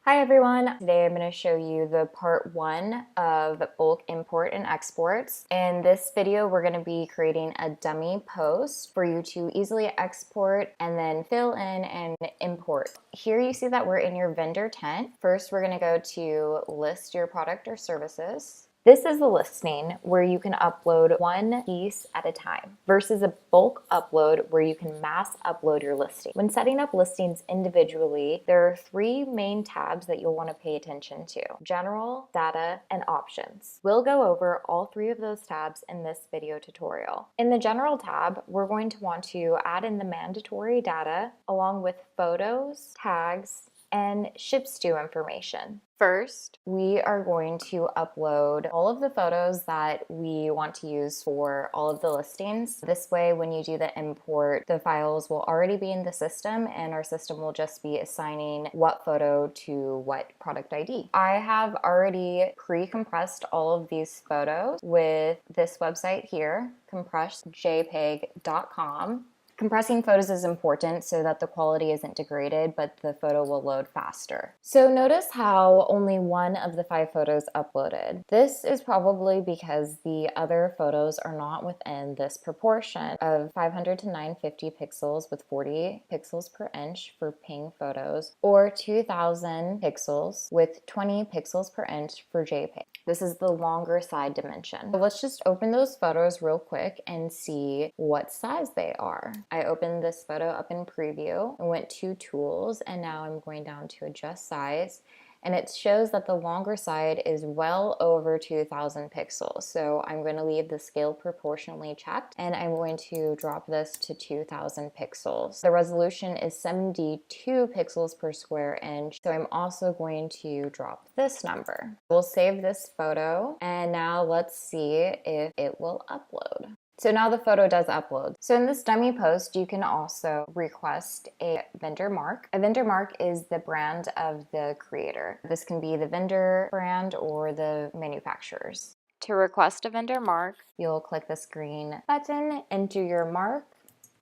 Hi everyone! Today I'm going to show you the part 1 of bulk import and exports. In this video we're going to be creating a dummy post for you to easily export and then fill in and import. Here you see that we're in your vendor tent. First we're going to go to list your product or services. This is the listing where you can upload one piece at a time versus a bulk upload where you can mass upload your listing. When setting up listings individually, there are 3 main tabs that you'll want to pay attention to: General, Data, and Options. We'll go over all 3 of those tabs in this video tutorial. In the General tab, we're going to want to add in the mandatory data along with photos, tags, and ships to information. First, we are going to upload all of the photos that we want to use for all of the listings. This way, when you do the import, the files will already be in the system and our system will just be assigning what photo to what product ID. I have already pre-compressed all of these photos with this website here, compressedjpeg.com. Compressing photos is important so that the quality isn't degraded, but the photo will load faster. So notice how only 1 of the 5 photos uploaded. This is probably because the other photos are not within this proportion of 500 to 950 pixels with 40 pixels per inch for PNG photos, or 2000 pixels with 20 pixels per inch for JPEG. This is the longer side dimension. So let's just open those photos real quick and see what size they are. I opened this photo up in preview and went to tools, and now I'm going down to adjust size, and it shows that the longer side is well over 2000 pixels. So I'm going to leave the scale proportionally checked, and I'm going to drop this to 2000 pixels. The resolution is 72 pixels per square inch, so I'm also going to drop this number. We'll save this photo, and now let's see if it will upload. So now the photo does upload. So in this dummy post, you can also request a vendor mark. A vendor mark is the brand of the creator. This can be the vendor brand or the manufacturer's. To request a vendor mark, you'll click this green button, enter your mark,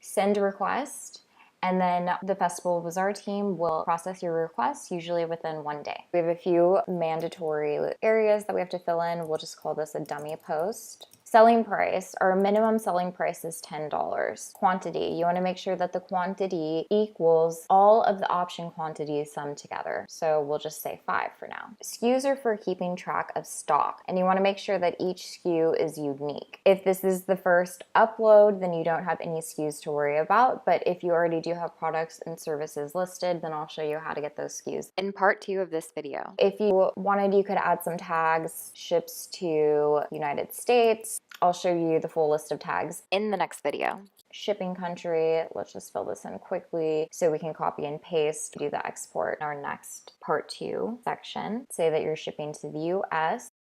send request, and then the Festivalbazaar team will process your request, usually within 1 day. We have a few mandatory areas that we have to fill in. We'll just call this a dummy post. Selling price, our minimum selling price is $10. Quantity, you want to make sure that the quantity equals all of the option quantities summed together. So we'll just say 5 for now. SKUs are for keeping track of stock, and you want to make sure that each SKU is unique. If this is the first upload, then you don't have any SKUs to worry about, but if you already do have products and services listed, then I'll show you how to get those SKUs in part 2 of this video. If you wanted, you could add some tags, ships to United States. I'll show you the full list of tags in the next video. Shipping country, let's just fill this in quickly so we can copy and paste, do the export in our next part 2 section. Say that you're shipping to the US.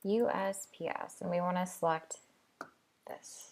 USPS, and we want to select this.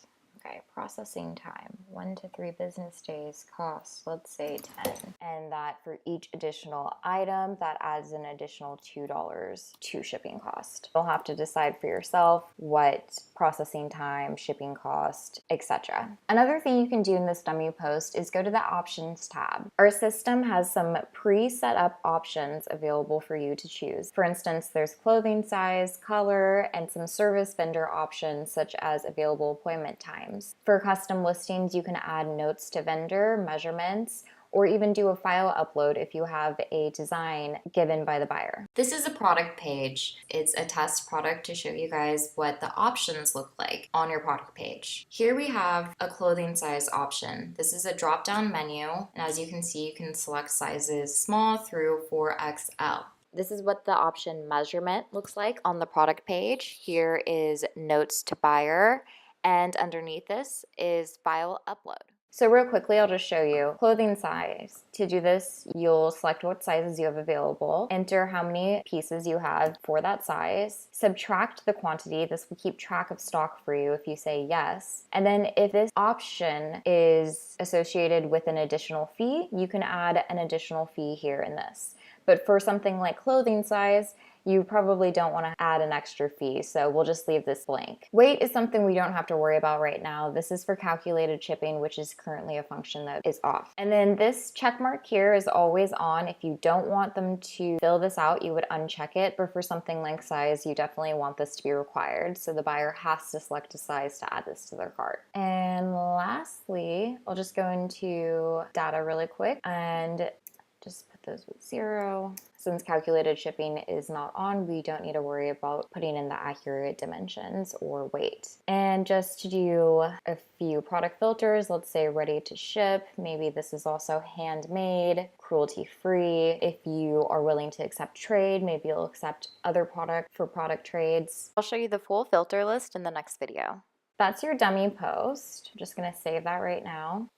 Okay, processing time, 1 to 3 business days, cost, let's say 10. And that for each additional item, that adds an additional $2 to shipping cost. You'll have to decide for yourself what processing time, shipping cost, etc. Another thing you can do in this dummy post is go to the options tab. Our system has some pre-set up options available for you to choose. For instance, there's clothing size, color, and some service vendor options such as available appointment times. For custom listings, you can add notes to vendor, measurements, or even do a file upload if you have a design given by the buyer. This is a product page. It's a test product to show you guys what the options look like on your product page. Here we have a clothing size option. This is a drop-down menu, and as you can see, you can select sizes small through 4XL. This is what the option measurement looks like on the product page. Here is notes to buyer, and underneath this is file upload. So real quickly, I'll just show you clothing size. To do this, you'll select what sizes you have available, enter how many pieces you have for that size, subtract the quantity. This will keep track of stock for you if you say yes. And then if this option is associated with an additional fee, you can add an additional fee here in this. But for something like clothing size, you probably don't want to add an extra fee, so we'll just leave this blank. Weight is something we don't have to worry about right now. This is for calculated shipping, which is currently a function that is off. And then this check mark here is always on. If you don't want them to fill this out, you would uncheck it, but for something like size, you definitely want this to be required. So the buyer has to select a size to add this to their cart. And lastly, I'll just go into data really quick and just put those with 0. Since calculated shipping is not on, we don't need to worry about putting in the accurate dimensions or weight. And just to do a few product filters, let's say ready to ship. Maybe this is also handmade, cruelty-free. If you are willing to accept trade, maybe you'll accept other product for product trades. I'll show you the full filter list in the next video. That's your dummy post. I'm just gonna save that right now.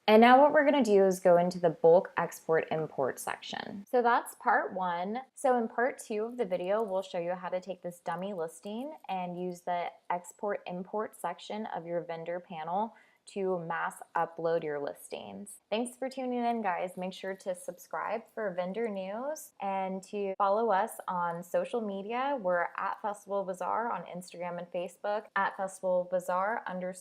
And now what we're going to do is go into the bulk export import section. So that's part 1. So in part 2 of the video, we'll show you how to take this dummy listing and use the export import section of your vendor panel to mass upload your listings. Thanks for tuning in, guys. Make sure to subscribe for vendor news and to follow us on social media. We're at Festival Bazaar on Instagram and Facebook, at Festival Bazaar _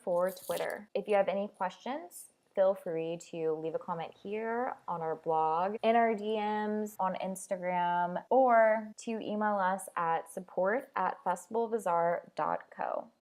for Twitter. If you have any questions, feel free to leave a comment here on our blog, in our DMs, on Instagram, or to email us at support@festivalbazaar.co.